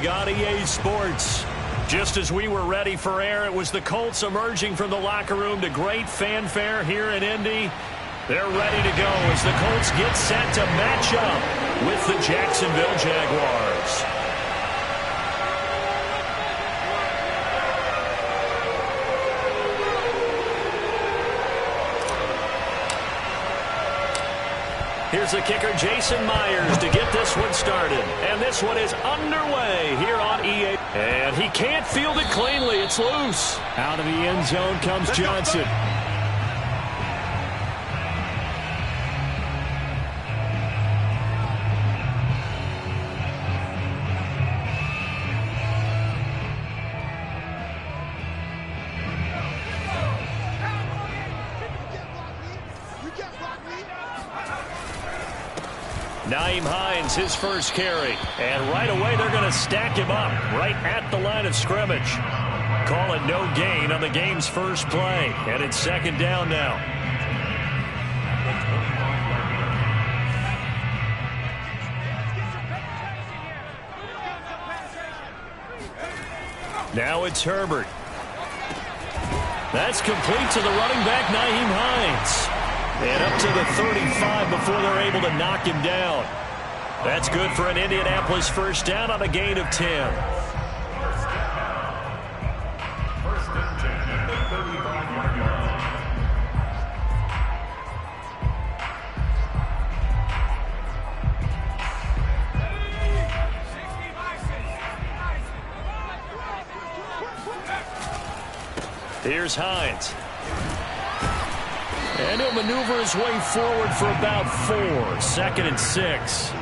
league on EA Sports. Just as we were ready for air, it was the Colts emerging from the locker room to great fanfare here in Indy. They're ready to go as the Colts get set to match up with the Jacksonville Jaguars. Here's the kicker, Jason Myers, to get this one started. And this one is underway here on EA. And he can't field it cleanly. It's loose. Out of the end zone comes Johnson. Nyheim Hines, his first carry. And right away, they're going to stack him up right at the line of scrimmage. Call it no gain on the game's first play. And it's second down now. Now it's Herbert. That's complete to the running back, Nyheim Hines. And up to the 35 before they're able to knock him down. That's good for an Indianapolis first down on a gain of 10. Here's Hines. And he'll maneuver his way forward for about 4. 2nd and 6.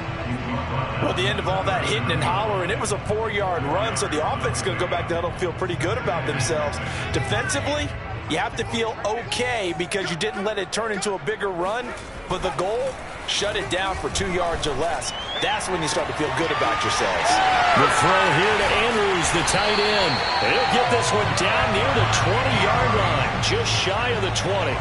Well, the end of all that hitting and hollering, it was a 4-yard run, so the offense is going to go back down and feel pretty good about themselves. Defensively, you have to feel okay because you didn't let it turn into a bigger run, but the goal, shut it down for 2 yards or less. That's when you start to feel good about yourselves. The throw here to Andrews, the tight end. And he'll get this one down near the 20-yard line, just shy of the 20.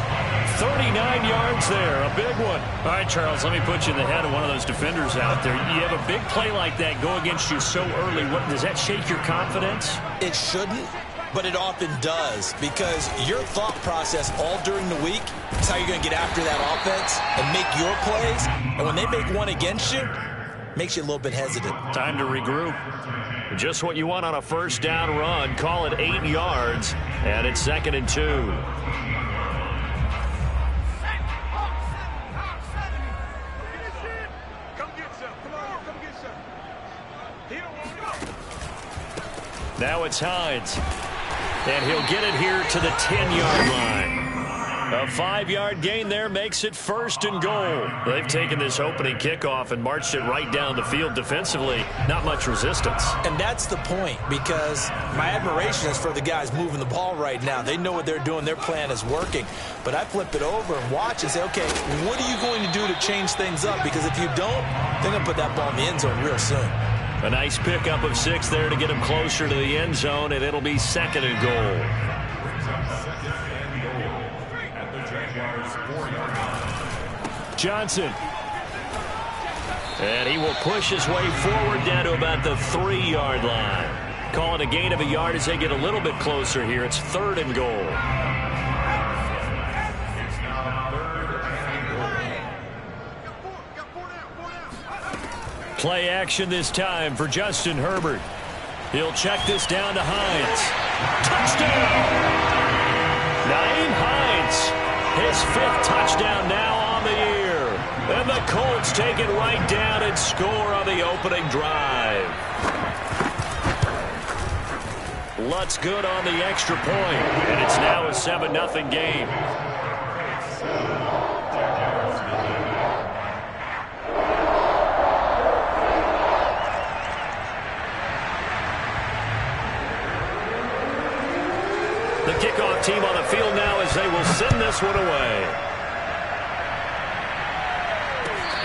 39 yards there, a big one. All right, Charles, let me put you in the head of one of those defenders out there. You have a big play like that go against you so early. Does that shake your confidence? It shouldn't, but it often does because your thought process all during the week is how you're going to get after that offense and make your plays. And when they make one against you, it makes you a little bit hesitant. Time to regroup. Just what you want on a first down run. Call it 8 yards, and it's 2nd and 2. Now it's Hines. And he'll get it here to the 10-yard line. A 5-yard gain there makes it 1st and goal. They've taken this opening kickoff and marched it right down the field defensively. Not much resistance. And that's the point because my admiration is for the guys moving the ball right now. They know what they're doing. Their plan is working. But I flip it over and watch and say, okay, what are you going to do to change things up? Because if you don't, they're going to put that ball in the end zone real soon. A nice pickup of 6 there to get him closer to the end zone, and it'll be 2nd and goal. Johnson. And he will push his way forward down to about the 3-yard line. Call it a gain of a yard as they get a little bit closer here. It's 3rd and goal. Play action this time for Justin Herbert. He'll check this down to Hines. Touchdown! Nyheim Hines, his 5th touchdown now on the year. And the Colts take it right down and score on the opening drive. Lutz good on the extra point, and it's now a 7-0 game. The kickoff team on the field now as they will send this one away.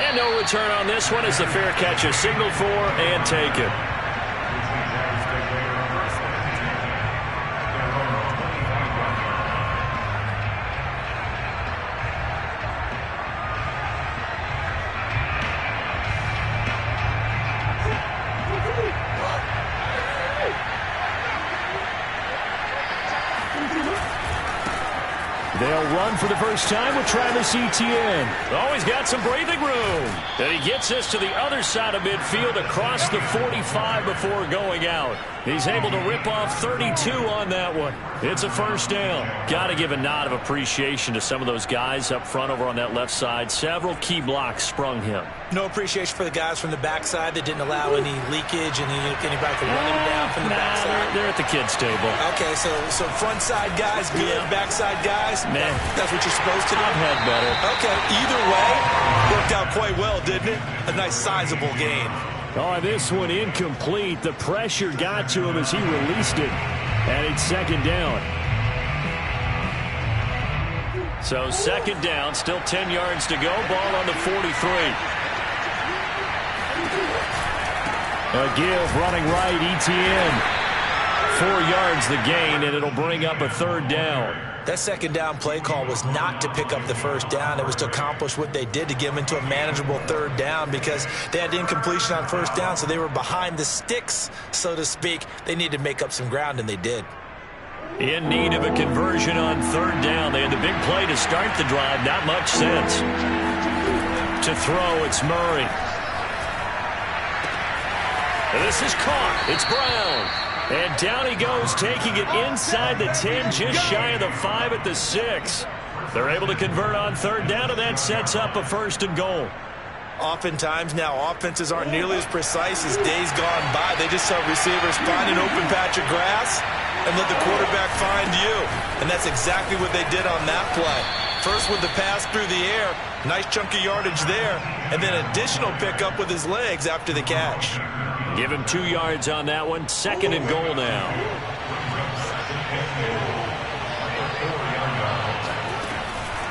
And no return on this one as the fair catch is signaled for and taken. He'll run for the first time with Travis Etienne. Oh, he's got some breathing room. And he gets us to the other side of midfield across the 45 before going out. He's able to rip off 32 on that one. It's a first down. Got to give a nod of appreciation to some of those guys up front over on that left side. Several key blocks sprung him. No appreciation for the guys from the backside that didn't allow any leakage and anybody could run him down from the backside. They're at the kids' table. Okay, so front side guys good, backside guys, man, that's what you're supposed to do. I've had better. Okay, either way, worked out quite well, didn't it? A nice sizable gain. Oh, this one incomplete. The pressure got to him as he released it, and it's second down. So second down, still 10 yards to go. Ball on the 43. A give running right, Etienne. 4 yards the gain, and it'll bring up a third down. That second down play call was not to pick up the first down. It was to accomplish what they did, to get them into a manageable third down, because they had incompletion on first down, so they were behind the sticks, so to speak. They needed to make up some ground, and they did. In need of a conversion on third down. They had the big play to start the drive. Not much sense. To throw, it's Murray. This is caught. It's Brown. And down he goes, taking it inside the 10, just shy of the 5 at the 6. They're able to convert on third down, and that sets up a first and goal. Oftentimes now, offenses aren't nearly as precise as days gone by. They just have receivers find an open patch of grass and let the quarterback find you. And that's exactly what they did on that play. First with the pass through the air, nice chunk of yardage there, and then additional pickup with his legs after the catch. Give him 2 yards on that one. Second and goal now.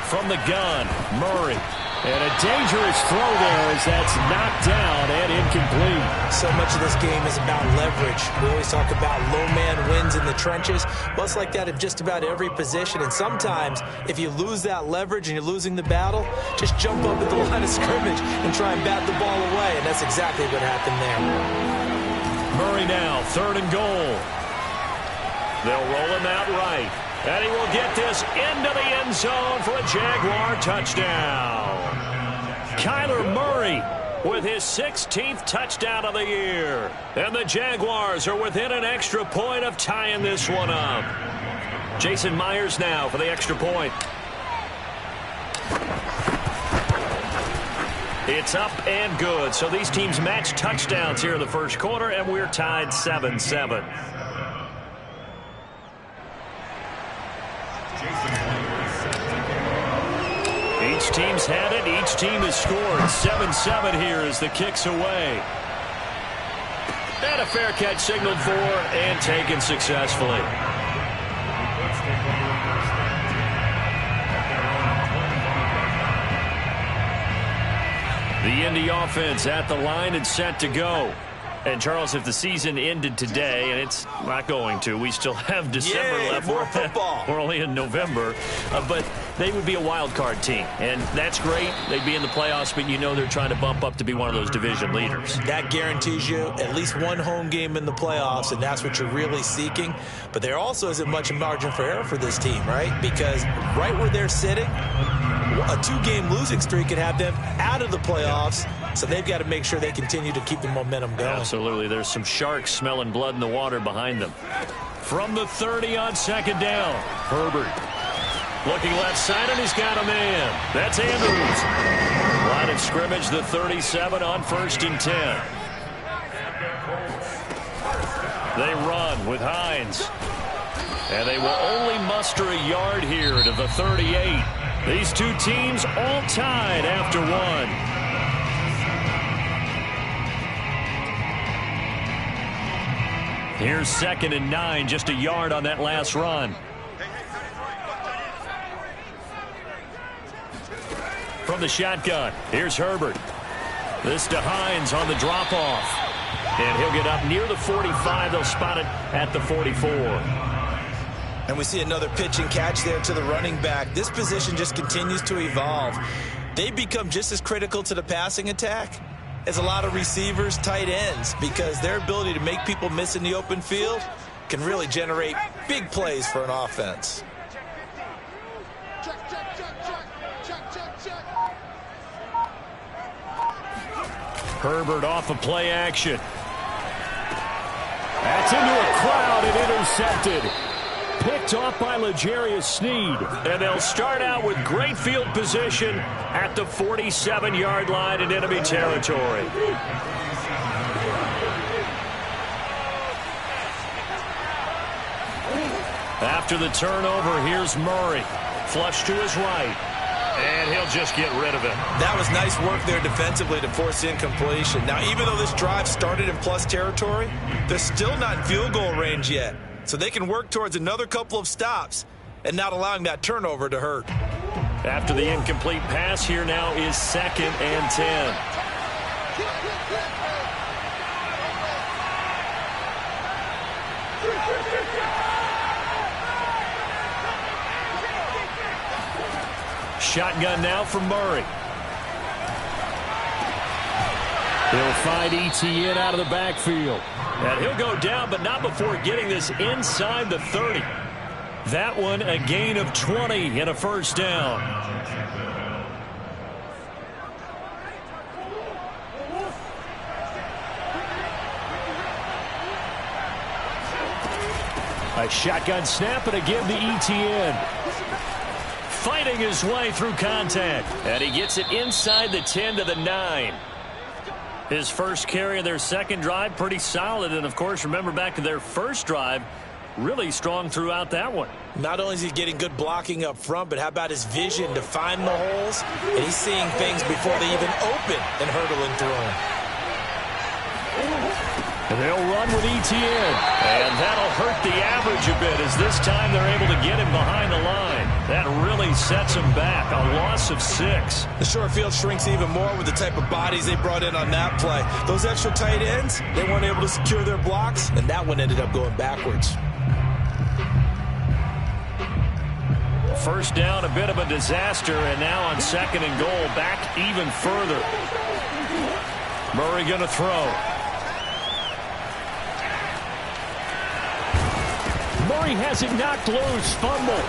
From the gun, Murray. And a dangerous throw there as that's knocked down and incomplete. So much of this game is about leverage. We always talk about low man wins in the trenches. Well, it's like that in just about every position. And sometimes, if you lose that leverage and you're losing the battle, just jump up at the line of scrimmage and try and bat the ball away. And that's exactly what happened there. Murray now, third and goal. They'll roll him out right. And he will get this into the end zone for a Jaguar touchdown. Kyler Murray with his 16th touchdown of the year. And the Jaguars are within an extra point of tying this one up. Jason Myers now for the extra point. It's up and good. So these teams match touchdowns here in the first quarter, and we're tied 7-7. Each team's had it. Each team has scored. 7-7 here as the kick's away. And a fair catch signaled for and taken successfully. The Indy offense at the line and set to go. And, Charles, if the season ended today, and it's not going to, we still have December left. More football. We're only in November. But they would be a wild card team. And that's great. They'd be in the playoffs, but you know they're trying to bump up to be one of those division leaders. That guarantees you at least one home game in the playoffs, and that's what you're really seeking. But there also isn't much margin for error for this team, right? Because right where they're sitting, a 2-game losing streak could have them out of the playoffs. So they've got to make sure they continue to keep the momentum going. Absolutely. There's some sharks smelling blood in the water behind them. From the 30 on second down, Herbert. Looking left side, and he's got a man. That's Andrews. Line of scrimmage, the 37 on 1st and 10. They run with Hines. And they will only muster a yard here to the 38. These two teams all tied after one. Here's 2nd and 9, just a yard on that last run. From the shotgun, here's Herbert. This to Hines on the drop-off. And he'll get up near the 45. They'll spot it at the 44. And we see another pitch and catch there to the running back. This position just continues to evolve. They become just as critical to the passing attack as a lot of receivers, tight ends, because their ability to make people miss in the open field can really generate big plays for an offense. Herbert off of play action. That's into a crowd and intercepted. Picked off by L'Jarius Sneed. And they'll start out with great field position at the 47-yard line in enemy territory. After the turnover, here's Murray. Flush to his right. And he'll just get rid of it. That was nice work there defensively to force incompletion. Now, even though this drive started in plus territory, they're still not in field goal range yet. So they can work towards another couple of stops and not allowing that turnover to hurt. After the incomplete pass, here now is 2nd and 10. Shotgun now for Murray. He'll find Etienne out of the backfield. And he'll go down, but not before getting this inside the 30. That one a gain of 20 and a first down. A shotgun snap and a give to Etienne. Fighting his way through contact. And he gets it inside the 10 to the 9. His first carry of their second drive, pretty solid. And, of course, remember back to their first drive, really strong throughout that one. Not only is he getting good blocking up front, but how about his vision to find the holes? And he's seeing things before they even open and hurdling through them. And they'll run with Etienne. And that'll hurt the average a bit as this time they're able to get him behind the line. That really sets him back. A loss of 6. The short field shrinks even more with the type of bodies they brought in on that play. Those extra tight ends, they weren't able to secure their blocks, and that one ended up going backwards. First down, a bit of a disaster, and now on 2nd and goal, back even further. Murray going to throw. Murray has it knocked loose. Fumble.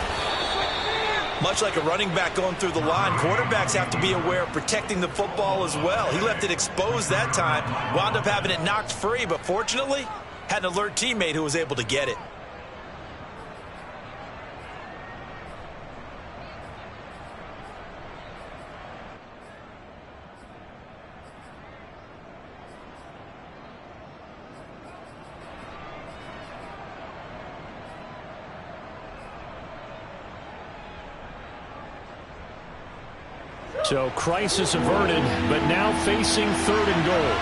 Much like a running back going through the line, quarterbacks have to be aware of protecting the football as well. He left it exposed that time, wound up having it knocked free, but fortunately, had an alert teammate who was able to get it. So crisis averted, but now facing 3rd and goal.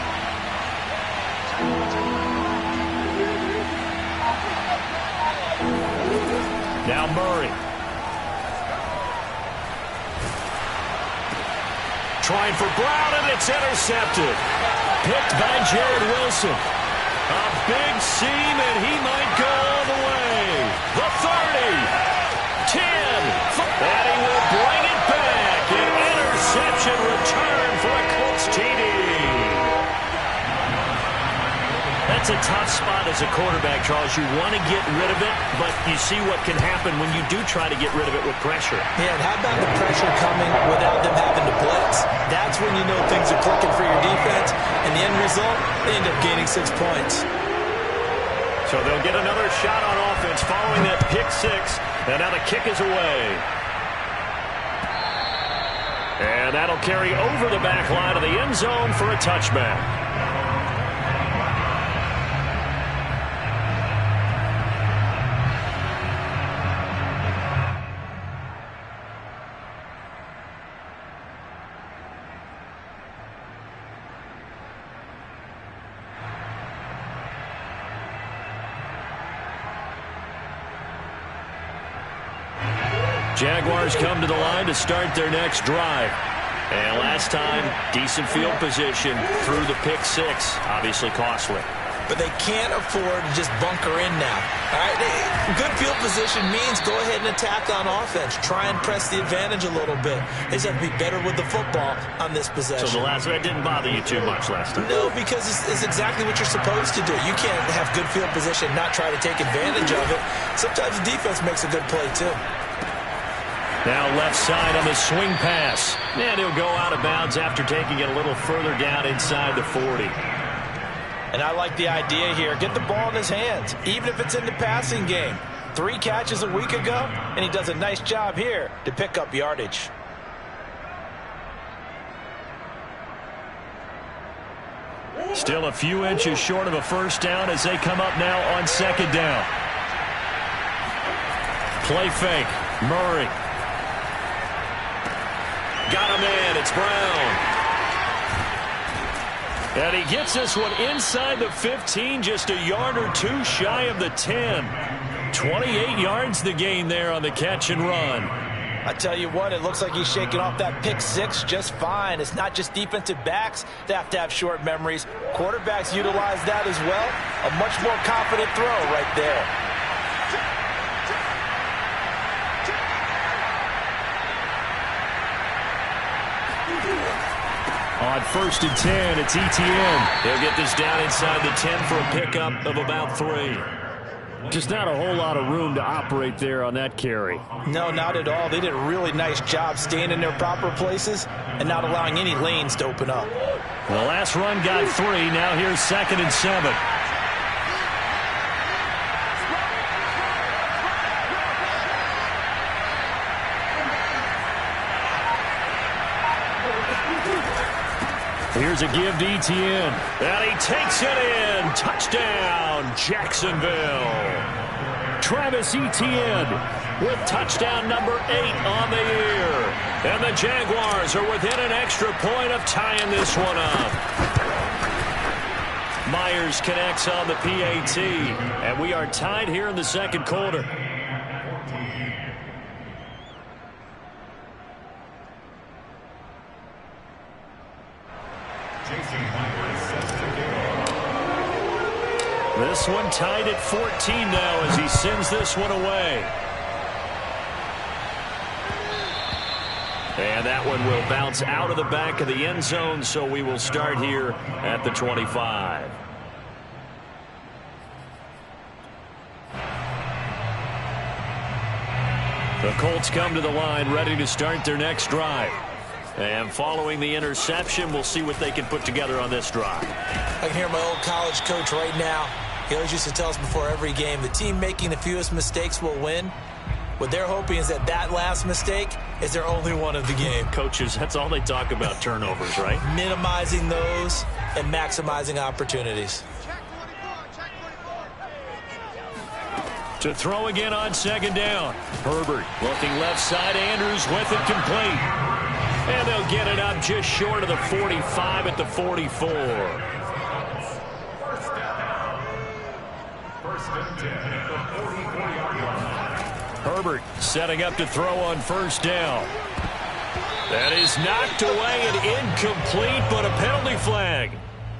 Now Murray. Trying for Brown, and it's intercepted. Picked by Jared Wilson. A big seam, and he might go all the way. The 30. 10. And he will bring it back. Interception return for a Colts TD. That's a tough spot as a quarterback, Charles. You want to get rid of it, but you see what can happen when you do try to get rid of it with pressure. Yeah, and how about the pressure coming without them having to blitz? That's when you know things are clicking for your defense, and the end result, they end up gaining 6 points. So they'll get another shot on offense following that pick 6, and now the kick is away. And that'll carry over the back line of the end zone for a touchback. Jaguars come to the line to start their next drive. And last time, decent field position through the pick 6. Obviously costly. But they can't afford to just bunker in now. All right, good field position means go ahead and attack on offense. Try and press the advantage a little bit. They just have to be better with the football on this possession. So the last one didn't bother you too much last time? No, because it's exactly what you're supposed to do. You can't have good field position, not try to take advantage of it. Sometimes the defense makes a good play too. Now left side on the swing pass. And he'll go out of bounds after taking it a little further down inside the 40. And I like the idea here. Get the ball in his hands, even if it's in the passing game. 3 catches a week ago, and he does a nice job here to pick up yardage. Still a few inches short of a first down as they come up now on second down. Play fake. Murray. Got a man. It's Brown. And he gets this one inside the 15, just a yard or two shy of the 10. 28 yards the gain there on the catch and run. I tell you what, it looks like he's shaking off that pick 6 just fine. It's not just defensive backs that have to have short memories. Quarterbacks utilize that as well. A much more confident throw right there. On 1st and 10, it's Etienne. He'll get this down inside the 10 for a pickup of about 3. Just not a whole lot of room to operate there on that carry. No, not at all. They did a really nice job staying in their proper places and not allowing any lanes to open up. The last run got 3. Now here's 2nd and 7. Here's a give to Etienne. And he takes it in. Touchdown, Jacksonville. Travis Etienne with touchdown number 8 on the year. And the Jaguars are within an extra point of tying this one up. Myers connects on the PAT. And we are tied here in the second quarter. This one tied at 14 now as he sends this one away. And that one will bounce out of the back of the end zone, so we will start here at the 25. The Colts come to the line ready to start their next drive. And following the interception, we'll see what they can put together on this drive. I can hear my old college coach right now. He always used to tell us before every game, the team making the fewest mistakes will win. What they're hoping is that that last mistake is their only one of the game. Coaches, that's all they talk about, turnovers, right? Minimizing those and maximizing opportunities. To throw again on 2nd down. Herbert looking left side. Andrews with it complete. And they'll get it up just short of the 45 at the 44. Herbert setting up to throw on 1st down. That is knocked away and incomplete, but a penalty flag.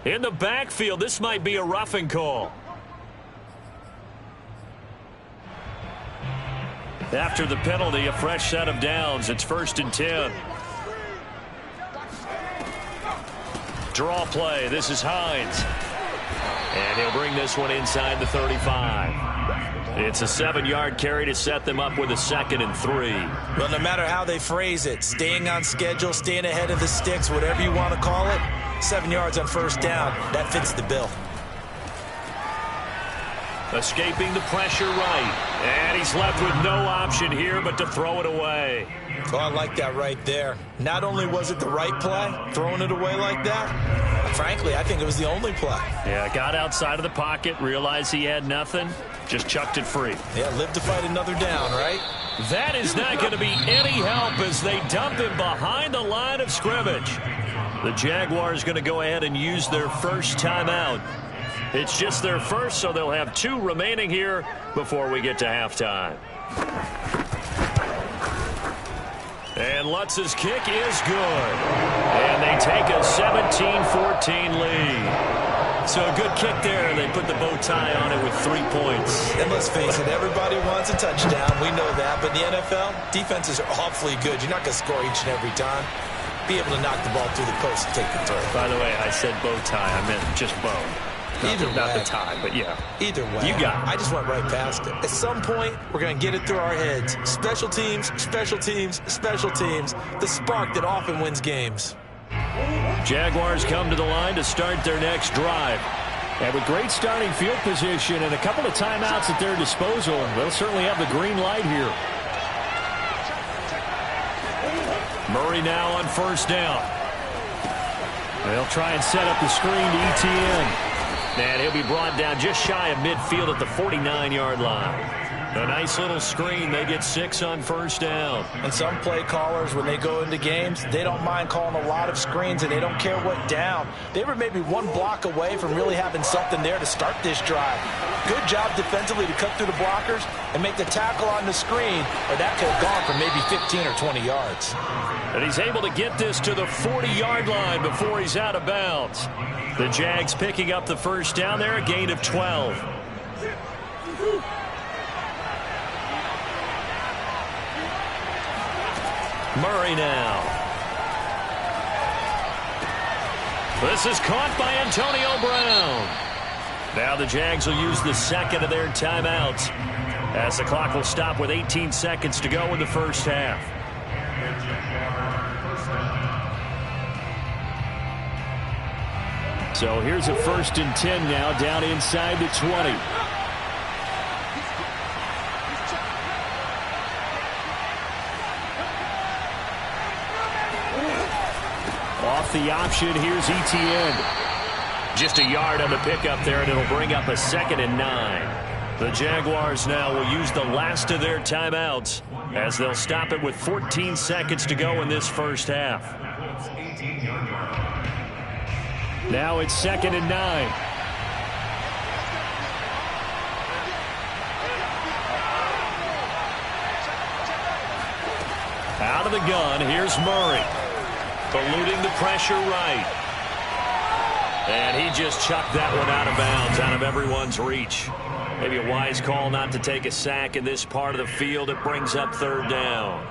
In the backfield, this might be a roughing call. After the penalty, a fresh set of downs. It's 1st and 10. Draw play. This is Hines. And he'll bring this one inside the 35. It's a 7-yard carry to set them up with a 2nd and 3. Well, no matter how they phrase it, staying on schedule, staying ahead of the sticks, whatever you want to call it, 7 yards on 1st down, that fits the bill. Escaping the pressure right. And he's left with no option here but to throw it away. Oh, I like that right there. Not only was it the right play, throwing it away like that, frankly, I think it was the only play. Yeah, got outside of the pocket, realized he had nothing, just chucked it free. Yeah, live to fight another down, right? That is not going to be any help as they dump him behind the line of scrimmage. The Jaguars going to go ahead and use their first timeout. It's just their first, so they'll have 2 remaining here before we get to halftime. And Lutz's kick is good. And they take a 17-14 lead. So a good kick there. They put the bow tie on it with 3 points. And let's face it, everybody wants a touchdown. We know that. But in the NFL, defenses are awfully good. You're not going to score each and every time. Be able to knock the ball through the post and take the throw. By the way, I said bow tie. I meant just bow. Not the tie, but yeah. Either way, you got it. I just went right past it. At some point, we're going to get it through our heads. Special teams, special teams, special teams. The spark that often wins games. Jaguars come to the line to start their next drive. And with great starting field position and a couple of timeouts at their disposal, they'll certainly have the green light here. Murray now on first down. They'll try and set up the screen to ETN. And he'll be brought down just shy of midfield at the 49-yard line. A nice little screen. They get 6 on first down. And some play callers, when they go into games, they don't mind calling a lot of screens, and they don't care what down. They were maybe one block away from really having something there to start this drive. Good job defensively to cut through the blockers and make the tackle on the screen, or that could have gone for maybe 15 or 20 yards. And he's able to get this to the 40-yard line before he's out of bounds. The Jags picking up the first down there, a gain of 12. Murray now. This is caught by Antonio Brown. Now the Jags will use the second of their timeouts as the clock will stop with 18 seconds to go in the first half. So here's a 1st and 10 now down inside the 20. Off the option, here's ETN. Just a yard on the pickup there, and it'll bring up a 2nd and 9. The Jaguars now will use the last of their timeouts as they'll stop it with 14 seconds to go in this first half. Now it's 2nd and 9. Out of the gun, here's Murray. Eluding the pressure right. And he just chucked that one out of bounds, out of everyone's reach. Maybe a wise call not to take a sack in this part of the field. It brings up 3rd down.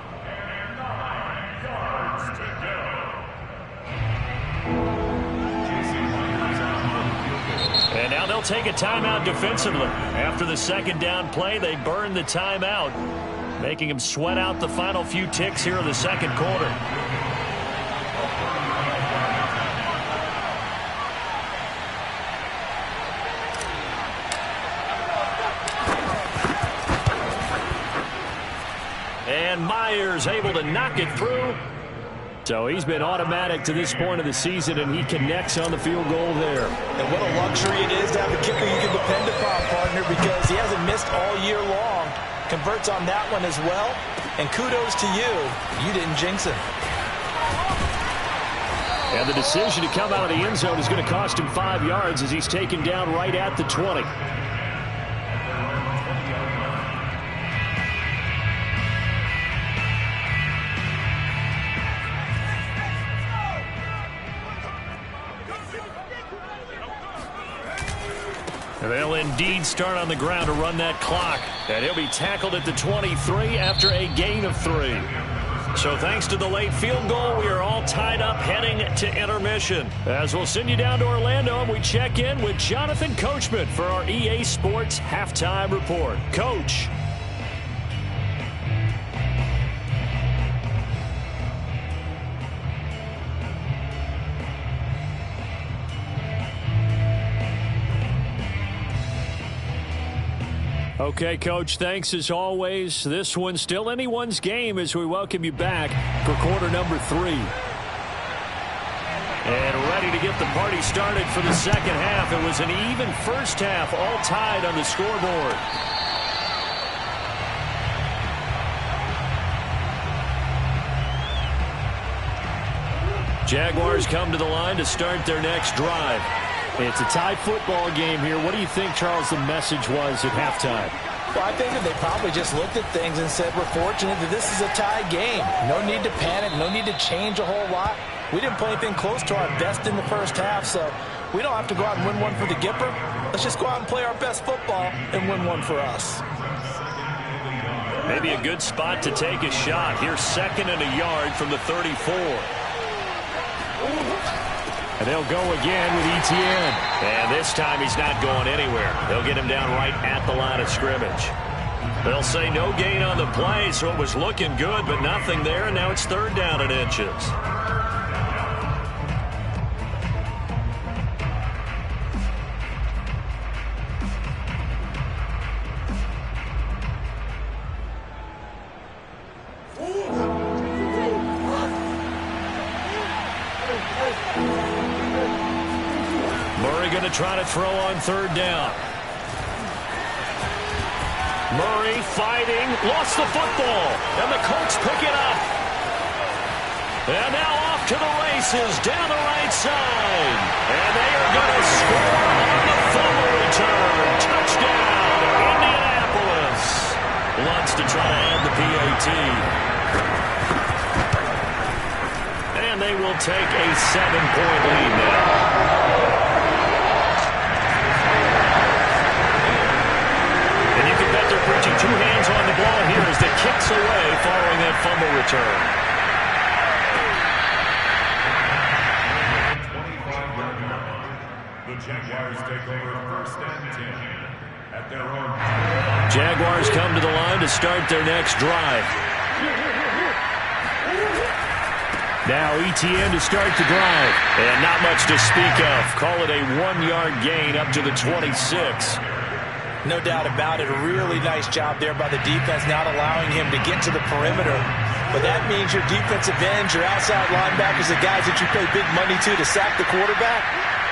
And now they'll take a timeout defensively. After the 2nd down play, they burn the timeout, making them sweat out the final few ticks here in the 2nd quarter. And Myers able to knock it through. So he's been automatic to this point of the season, and he connects on the field goal there. And what a luxury it is to have a kicker you can depend upon, partner, because he hasn't missed all year long. Converts on that one as well. And kudos to you. You didn't jinx him. And the decision to come out of the end zone is going to cost him 5 yards as he's taken down right at the 20. They'll indeed start on the ground to run that clock. And he'll be tackled at the 23 after a gain of 3. So thanks to the late field goal, we are all tied up heading to intermission. As we'll send you down to Orlando, and we check in with Jonathan Coachman for our EA Sports Halftime Report. Coach. Okay, Coach, thanks as always. This one's still anyone's game as we welcome you back for quarter number 3. And ready to get the party started for the second half. It was an even first half, all tied on the scoreboard. Jaguars come to the line to start their next drive. It's a tie football game here. What do you think, Charles, the message was at halftime? Well, I think that they probably just looked at things and said, we're fortunate that this is a tie game. No need to panic. No need to change a whole lot. We didn't play anything close to our best in the first half, so we don't have to go out and win one for the Gipper. Let's just go out and play our best football and win one for us. Maybe a good spot to take a shot. Here's 2nd and a yard from the 34. And they'll go again with Etienne. And this time he's not going anywhere. They'll get him down right at the line of scrimmage. They'll say no gain on the play, so it was looking good, but nothing there, and now it's 3rd down and inches. Murray going to try to throw on 3rd down. Murray fighting, lost the football, and the Colts pick it up. And now off to the races, down the right side. And they are going to score on the fumble return. Touchdown, Indianapolis. Lutz to try to add the PAT. And they will take a 7-point lead now. They're putting 2 hands on the ball here as the kick's away following that fumble return. 25-yard line. The Jaguars take over 1st and 10 at their own. Jaguars come to the line to start their next drive. Now Etienne to start the drive. And not much to speak of. Call it a 1-yard gain up to the 26. No doubt about it. A really nice job there by the defense, not allowing him to get to the perimeter. But that means your defensive ends, your outside linebackers, the guys that you pay big money to sack the quarterback,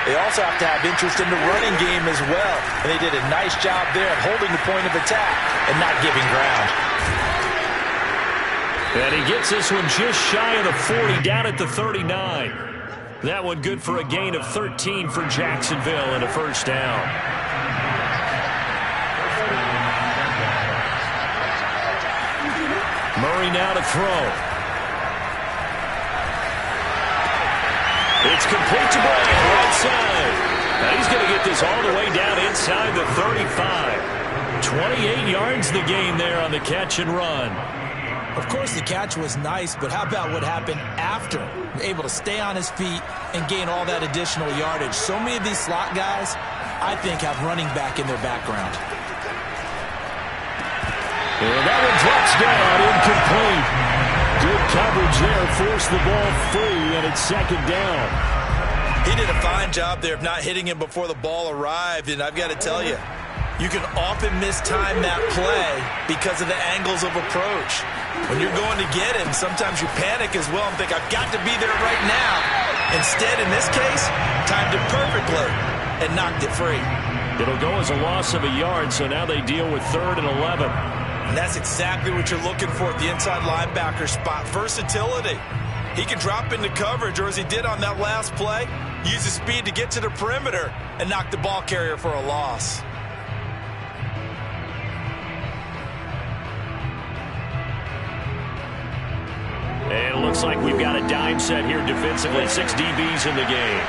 they also have to have interest in the running game as well. And they did a nice job there at holding the point of attack and not giving ground. And he gets this one just shy of the 40, down at the 39. That one good for a gain of 13 for Jacksonville and a 1st down. Murray now to throw. It's complete to Bryant, right side. Now he's going to get this all the way down inside the 35. 28 yards the gain there on the catch and run. Of course, the catch was nice, but how about what happened after? Able to stay on his feet and gain all that additional yardage. So many of these slot guys, I think, have running back in their background. And that one drops down, incomplete. Good coverage there, forced the ball free, and it's 2nd down. He did a fine job there of not hitting him before the ball arrived, and I've got to tell you, you can often mistime that play because of the angles of approach. When you're going to get him, sometimes you panic as well and think, I've got to be there right now. Instead, in this case, timed it perfectly and knocked it free. It'll go as a loss of a yard, so now they deal with 3rd and 11. And that's exactly what you're looking for at the inside linebacker spot. Versatility. He can drop into coverage, or as he did on that last play, use his speed to get to the perimeter and knock the ball carrier for a loss. And it looks like we've got a dime set here defensively. 6 DBs in the game.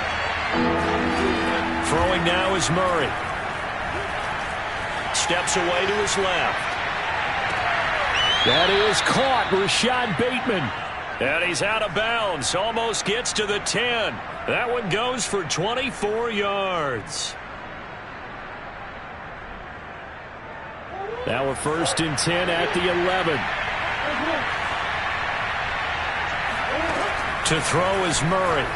Throwing now is Murray. Steps away to his left. That is caught, Rashad Bateman. And he's out of bounds. Almost gets to the 10. That one goes for 24 yards. Now a 1st and 10 at the 11. To throw is Murray.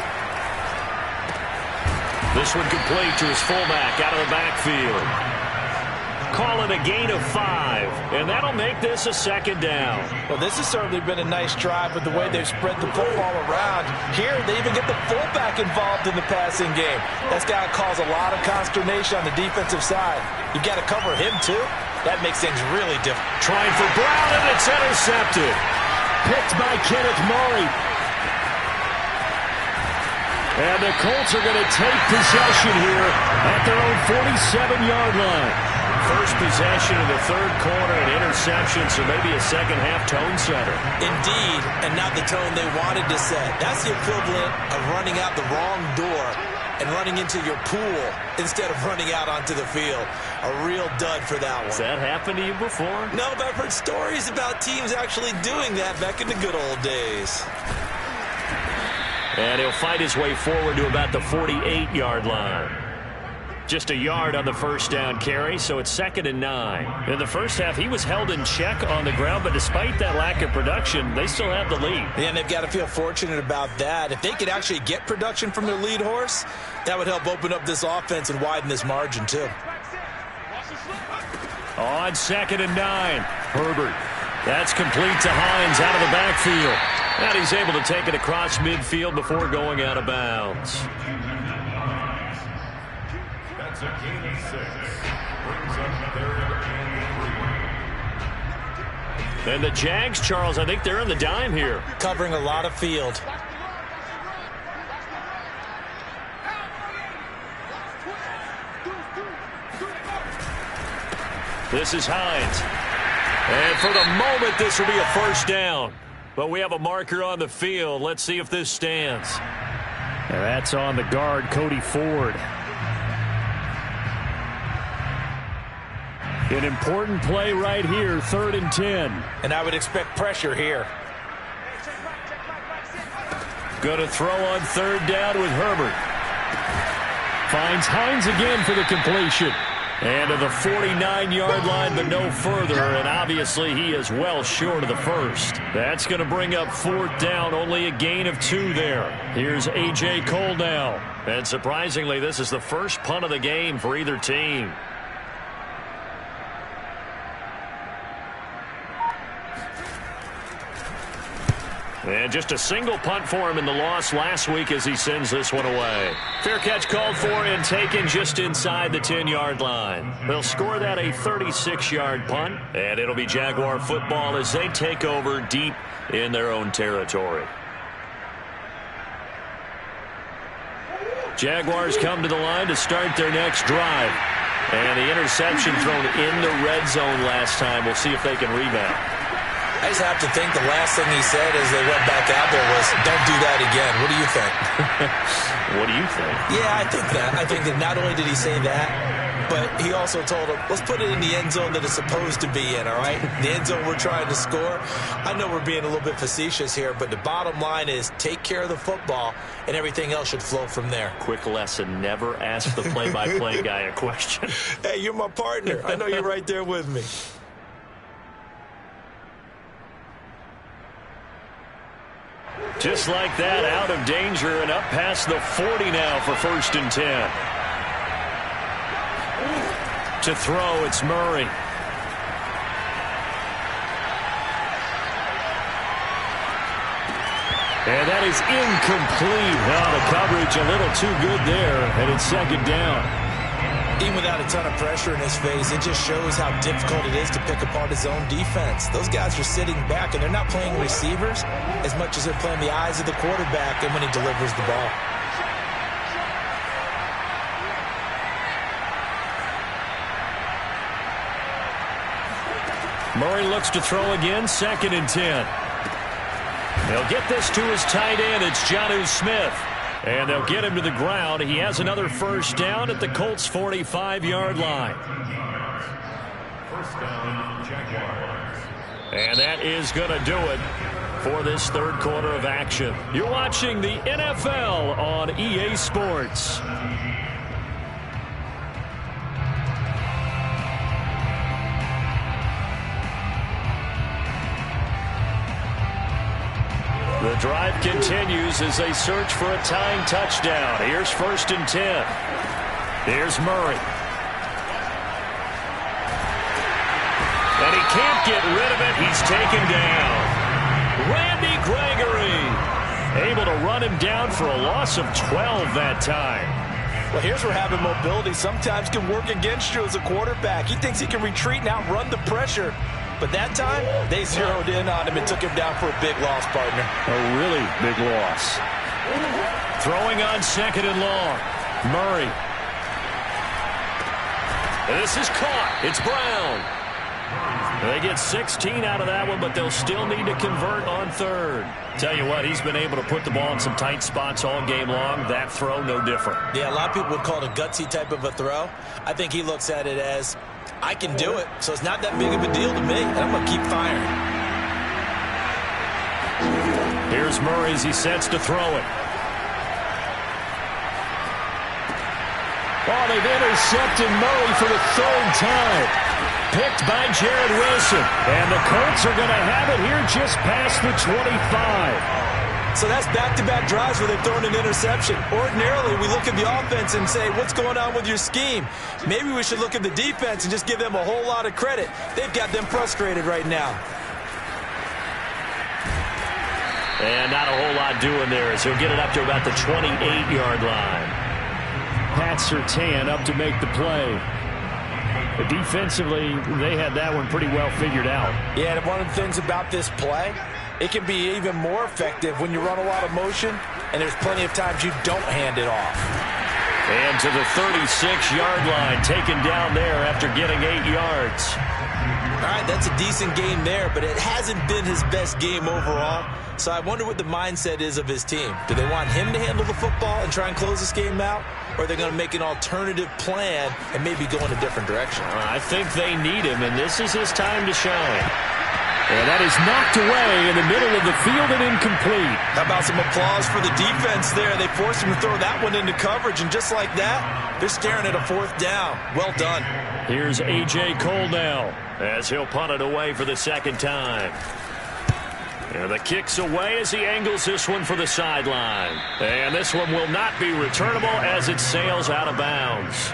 This one complete to his fullback out of the backfield. Call it a gain of 5, and that'll make this a 2nd down. Well, this has certainly been a nice drive with the way they've spread the football around. Here, they even get the fullback involved in the passing game. That's got to cause a lot of consternation on the defensive side. You got to cover him, too. That makes things really different. Trying for Brown, and it's intercepted. Picked by Kenneth Murray. And the Colts are going to take possession here at their own 47-yard line. First possession of the 3rd quarter, an interception, so maybe a second-half tone setter. Indeed, and not the tone they wanted to set. That's the equivalent of running out the wrong door and running into your pool instead of running out onto the field. A real dud for that one. Has that happened to you before? No, but I've heard stories about teams actually doing that back in the good old days. And he'll fight his way forward to about the 48-yard line. Just a yard on the first down carry, so it's 2nd and 9. In the first half, he was held in check on the ground, but despite that lack of production, they still have the lead. And they've got to feel fortunate about that. If they could actually get production from their lead horse, that would help open up this offense and widen this margin, too. On 2nd and 9, Herbert. That's complete to Hines out of the backfield. And he's able to take it across midfield before going out of bounds. That's a gain of 6. Brings up 3rd and 3. And the Jags, Charles, I think they're on the dime here. Covering a lot of field. This is Hines. And for the moment, this will be a first down. But we have a marker on the field. Let's see if this stands. And that's on the guard, Cody Ford. An important play right here, 3rd and 10. And I would expect pressure here. Going to throw on 3rd down with Herbert. Finds Hines again for the completion. And to the 49-yard line, but no further. And obviously, he is well short of the first. That's going to bring up 4th down. Only a gain of 2 there. Here's A.J. Cole now. And surprisingly, this is the first punt of the game for either team. And just a single punt for him in the loss last week as he sends this one away. Fair catch called for and taken just inside the 10-yard line. They'll score that a 36-yard punt, and it'll be Jaguar football as they take over deep in their own territory. Jaguars come to the line to start their next drive. And the interception thrown in the red zone last time. We'll see if they can rebound. I just have to think the last thing he said as they went back out there was, don't do that again. What do you think? What do you think? Yeah, I think that. I think that not only did he say that, but he also told him, let's put it in the end zone that it's supposed to be in, all right? The end zone we're trying to score. I know we're being a little bit facetious here, but the bottom line is take care of the football, and everything else should flow from there. Quick lesson, never ask the play-by-play guy a question. Hey, you're my partner. I know you're right there with me. Just like that, out of danger and up past the 40 now for 1st and 10. To throw, it's Murray. And that is incomplete. Now the coverage a little too good there, and it's 2nd down. Even without a ton of pressure in his face, it just shows how difficult it is to pick apart his own defense. Those guys are sitting back, and they're not playing receivers as much as they're playing the eyes of the quarterback and when he delivers the ball. Murray looks to throw again, 2nd and 10. They'll get this to his tight end. It's Jonnu Smith. And they'll get him to the ground. He has another first down at the Colts' 45-yard line. First down, Jaguars. And that is going to do it for this 3rd quarter of action. You're watching the NFL on EA Sports. The drive continues as they search for a tying touchdown. Here's 1st and 10. Here's Murray. And he can't get rid of it. He's taken down. Randy Gregory able to run him down for a loss of 12 that time. Well, here's where having mobility sometimes can work against you as a quarterback. He thinks he can retreat and outrun the pressure. But that time, they zeroed in on him and took him down for a big loss, partner. A really big loss. Throwing on 2nd and long. Murray. This is caught. It's Brown. They get 16 out of that one, but they'll still need to convert on 3rd. Tell you what, he's been able to put the ball in some tight spots all game long. That throw, no different. Yeah, a lot of people would call it a gutsy type of a throw. I think he looks at it as, I can do it, so it's not that big of a deal to me, and I'm going to keep firing. Here's Murray as he sets to throw it. Oh, they've intercepted Murray for the third time. Picked by Jared Wilson. And the Colts are going to have it here just past the 25. So that's back-to-back drives where they've thrown an interception. Ordinarily, we look at the offense and say, what's going on with your scheme? Maybe we should look at the defense and just give them a whole lot of credit. They've got them frustrated right now. And not a whole lot doing there as he'll get it up to about the 28-yard line. Pat Surtain up to make the play. But defensively, they had that one pretty well figured out. Yeah, and one of the things about this play, it can be even more effective when you run a lot of motion, and there's plenty of times you don't hand it off. And to the 36-yard line, taken down there after getting 8 yards. All right, that's a decent game there, but it hasn't been his best game overall. So I wonder what the mindset is of his team. Do they want him to handle the football and try and close this game out? Or are they going to make an alternative plan and maybe go in a different direction? I think they need him, and this is his time to shine. And that is knocked away in the middle of the field and incomplete. How about some applause for the defense there? They forced him to throw that one into coverage, and just like that, they're staring at a fourth down. Well done. Here's A.J. Cole now as he'll punt it away for the second time. And the kick's away as he angles this one for the sideline. And this one will not be returnable as it sails out of bounds.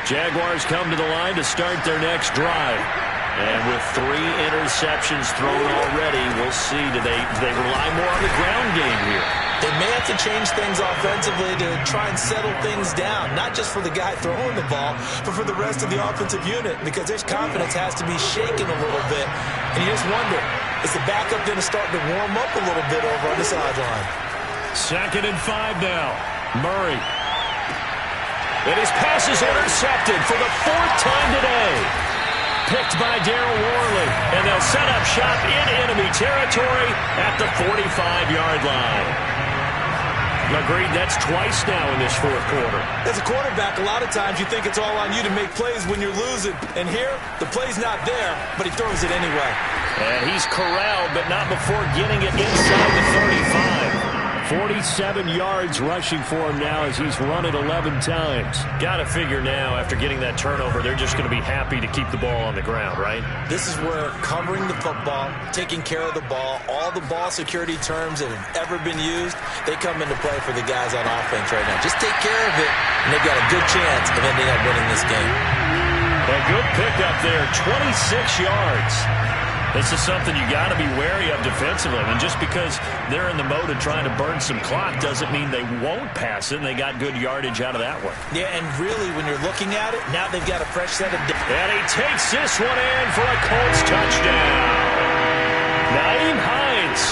Jaguars come to the line to start their next drive. And with 3 interceptions thrown already, we'll see. Do they rely more on the ground game here? They may have to change things offensively to try and settle things down, not just for the guy throwing the ball, but for the rest of the offensive unit, because their confidence has to be shaken a little bit. And you just wonder, is the backup going to start to warm up a little bit over on the sideline? 2nd and 5 now. Murray. And his pass is intercepted for the 4th time today. Picked by Darryl Worley. And they'll set up shop in enemy territory at the 45-yard line. Agreed, that's twice now in this 4th quarter. As a quarterback, a lot of times you think it's all on you to make plays when you're losing. And here, the play's not there, but he throws it anyway. And he's corralled, but not before getting it inside the 35. 47 yards rushing for him now as he's run it 11 times. Got to figure now, after getting that turnover, they're just going to be happy to keep the ball on the ground, right? This is where covering the football, taking care of the ball, all the ball security terms that have ever been used, they come into play for the guys on offense right now. Just take care of it, and they've got a good chance of ending up winning this game. A good pickup there, 26 yards. This is something you got to be wary of defensively. I mean, just because they're in the mode of trying to burn some clock doesn't mean they won't pass it, and they got good yardage out of that one. Yeah, and really, when you're looking at it, now they've got a fresh set of... And he takes this one in for a Colts touchdown. Nyheim Hines,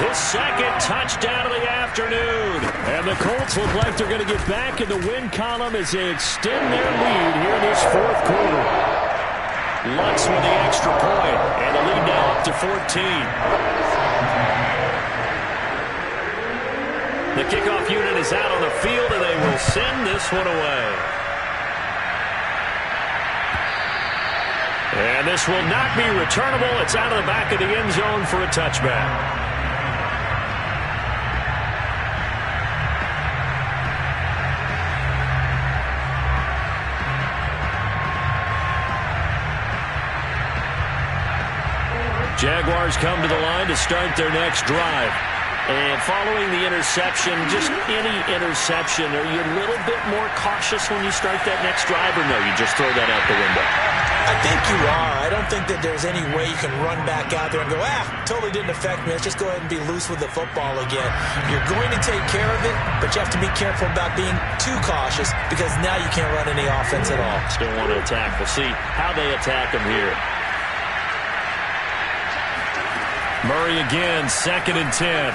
his 2nd touchdown of the afternoon. And the Colts look like they're going to get back in the win column as they extend their lead here in this 4th quarter. Lutz with the extra point, and the lead now up to 14. The kickoff unit is out on the field, and they will send this one away. And this will not be returnable. It's out of the back of the end zone for a touchback. Jaguars come to the line to start their next drive. And following the interception, just any interception, are you a little bit more cautious when you start that next drive, or no, you just throw that out the window? I think you are. I don't think that there's any way you can run back out there and go, totally didn't affect me. Let's just go ahead and be loose with the football again. You're going to take care of it, but you have to be careful about being too cautious because now you can't run any offense at all. Still want to attack. We'll see how they attack them here. Murray again, 2nd and 10.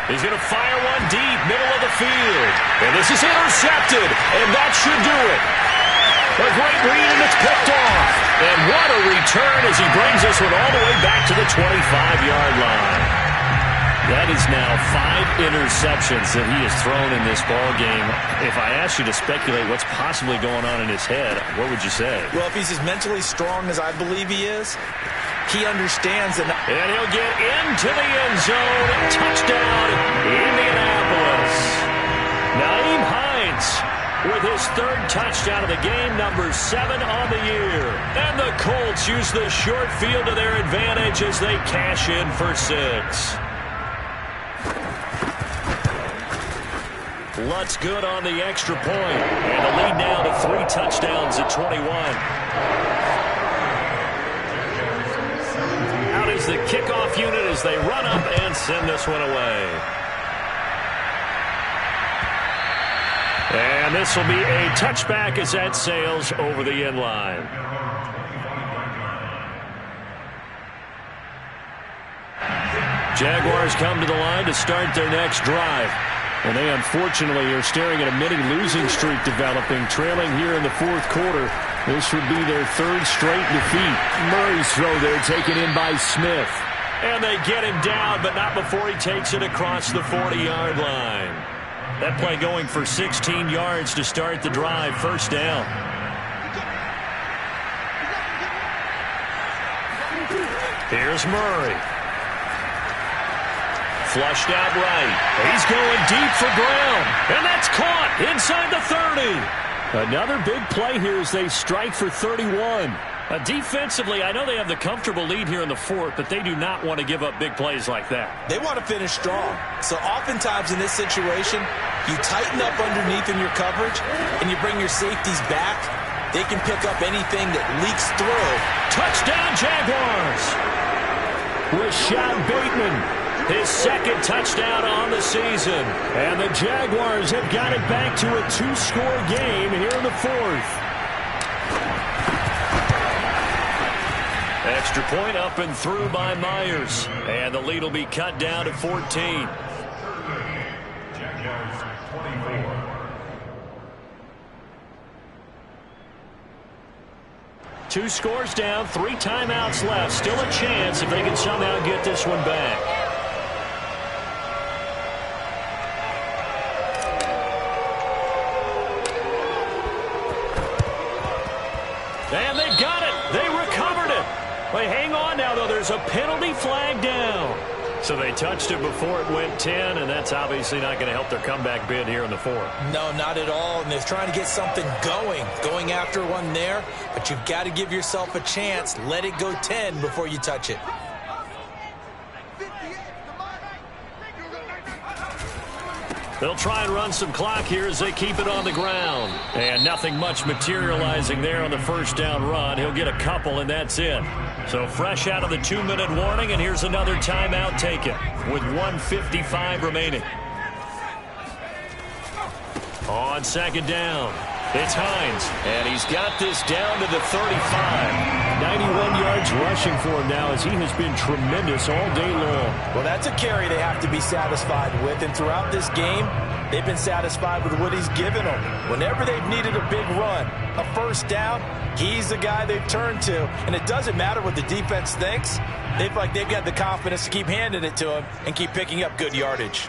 He's going to fire one deep, middle of the field. And this is intercepted, and that should do it. A great read, and it's picked off. And what a return as he brings this one all the way back to the 25-yard line. That is now 5 interceptions that he has thrown in this ball game. If I asked you to speculate what's possibly going on in his head, what would you say? Well, if he's as mentally strong as I believe he is, He understands that. And he'll get into the end zone. Touchdown, Indianapolis. Nyheim Hines with his third touchdown of the game, number 7 on the year. And the Colts use the short field to their advantage as they cash in for 6. Lutz good on the extra point. And the lead now to 3 touchdowns at 21. Out is the kickoff unit as they run up and send this one away. And this will be a touchback as that sails over the end line. Jaguars come to the line to start their next drive. And they unfortunately are staring at a mini losing streak developing, trailing here in the fourth quarter. This would be their 3rd straight defeat. Murray's throw there taken in by Smith. And they get him down, but not before he takes it across the 40-yard line. That play going for 16 yards to start the drive. First down. Here's Murray. Flushed out right. He's going deep for Brown. And that's caught inside the 30. Another big play here as they strike for 31. Defensively, I know they have the comfortable lead here in the fourth, but they do not want to give up big plays like that. They want to finish strong. So oftentimes in this situation, you tighten up underneath in your coverage, and you bring your safeties back. They can pick up anything that leaks through. Touchdown, Jaguars! Rashad Bateman, his 2nd touchdown on the season. And the Jaguars have got it back to a 2-score game here in the fourth. Extra point up and through by Myers. And the lead will be cut down to 14. Jaguars 24. 2 scores down, 3 timeouts left. Still a chance if they can somehow get this one back. And they've got it. They recovered it. They hang on now, though. There's a penalty flag down. So they touched it before it went 10, and that's obviously not going to help their comeback bid here in the fourth. No, not at all. And they're trying to get something going after one there. But you've got to give yourself a chance. Let it go 10 before you touch it. They'll try and run some clock here as they keep it on the ground. And nothing much materializing there on the first down run. He'll get a couple, and that's it. So fresh out of the 2-minute warning, and here's another timeout taken with 1:55 remaining. On 2nd down, it's Hines, and he's got this down to the 35. 91 yards rushing for him now as he has been tremendous all day long. Well, that's a carry they have to be satisfied with, and throughout this game, they've been satisfied with what he's given them. Whenever they've needed a big run, a first down, he's the guy they've turned to, and it doesn't matter what the defense thinks. They feel like they've got the confidence to keep handing it to him and keep picking up good yardage.